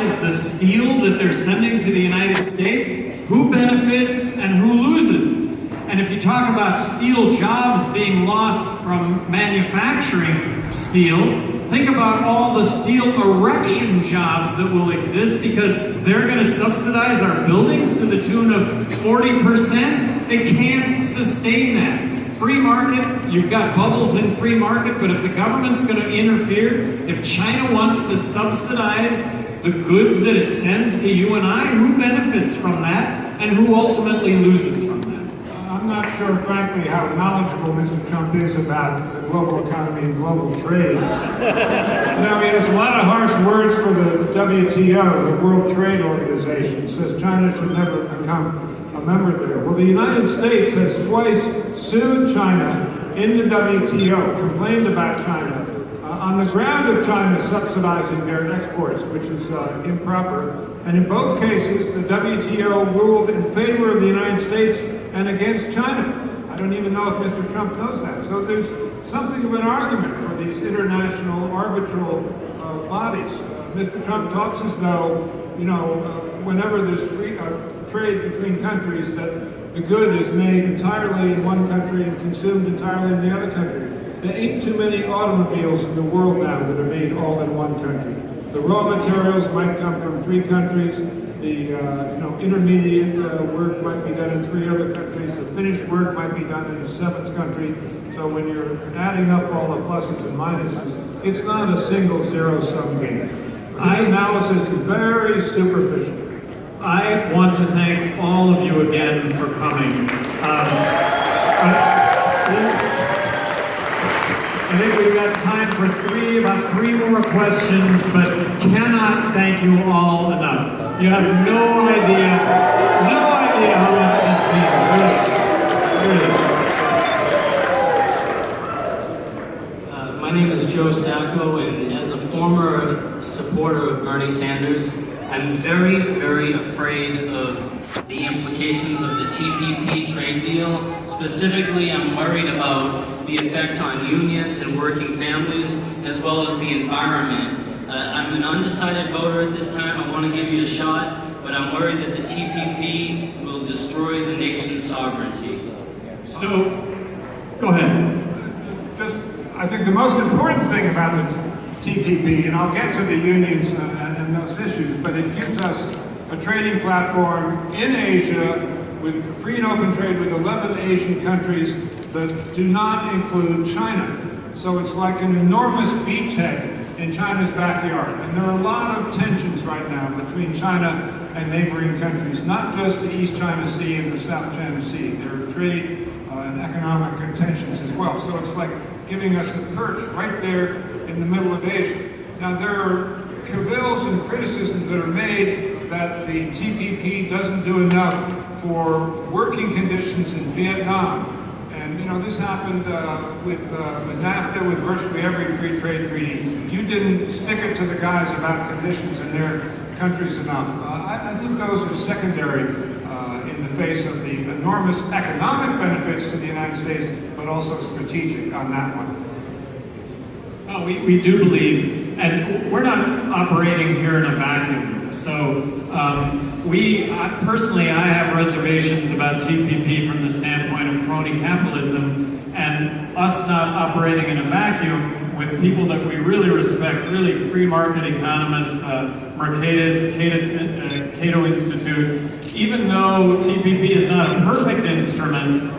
subsidize the steel that they're sending to the United States, who benefits and who loses? And if you talk about steel jobs being lost from manufacturing steel, think about all the steel erection jobs that will exist because they're going to subsidize our buildings to the tune of 40%. They can't sustain that. Free market, you've got bubbles in free market, but if the government's going to interfere, if China wants to subsidize the goods that it sends to you and I, who benefits from that and who ultimately loses from that? I'm not sure, frankly, how knowledgeable Mr. Trump is about the global economy and global trade. Now, he has a lot of harsh words for the WTO, the World Trade Organization. He says China should never become a member there. Well, the United States has twice sued China in the WTO, complained about China, on the ground of China subsidizing their exports, which is improper. And in both cases, the WTO ruled in favor of the United States and against China. I don't even know if Mr. Trump knows that. So there's something of an argument for these international arbitral bodies. Mr. Trump talks as though, whenever there's free trade between countries, that the good is made entirely in one country and consumed entirely in the other country. There ain't too many automobiles in the world now that are made all in one country. The raw materials might come from 3 countries. The intermediate work might be done in 3 other countries. The finished work might be done in a 7th country. So when you're adding up all the pluses and minuses, it's not a single zero-sum game. This analysis is very superficial. I want to thank all of you again for coming. I think we've got time for about three more questions, but cannot thank you all enough. You have no idea how much this means, really. My name is Joe Sacco, and as a former supporter of Bernie Sanders, I'm very, very afraid of the implications of the TPP trade deal. Specifically, I'm worried about the effect on unions and working families, as well as the environment. I'm an undecided voter at this time. I want to give you a shot, but I'm worried that the TPP will destroy the nation's sovereignty. So, go ahead. I think the most important thing about the TPP, and I'll get to the unions and those issues, but it gives us a trading platform in Asia with free and open trade with 11 Asian countries that do not include China. So it's like an enormous beachhead in China's backyard. And there are a lot of tensions right now between China and neighboring countries, not just the East China Sea and the South China Sea. There are trade and economic tensions as well. So it's like giving us a perch right there in the middle of Asia. Now there are cavils and criticisms that are made that the TPP doesn't do enough for working conditions in Vietnam. And this happened with NAFTA, with virtually every free trade treaty. You didn't stick it to the guys about conditions in their countries enough. I think those are secondary in the face of the enormous economic benefits to the United States, but also strategic on that one. Oh, we do believe, and we're not operating here in a vacuum. So personally, I have reservations about TPP from the standpoint of crony capitalism, and us not operating in a vacuum with people that we really respect, really free market economists, Mercatus, Cato Institute. Even though TPP is not a perfect instrument,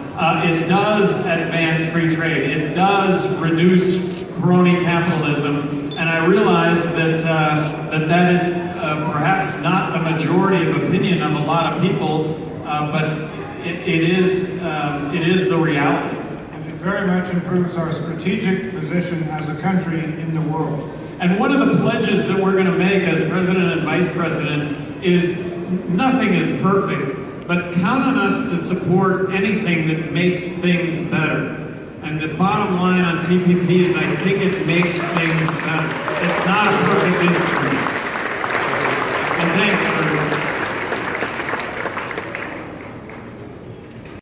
it does advance free trade. It does reduce crony capitalism, and I realize that that is perhaps not the majority of opinion of a lot of people, but it is the reality. And it very much improves our strategic position as a country in the world. And one of the pledges that we're going to make as president and vice president is nothing is perfect, but count on us to support anything that makes things better. And the bottom line on TPP is I think it makes things better. It's not a perfect instrument. And thanks, everyone.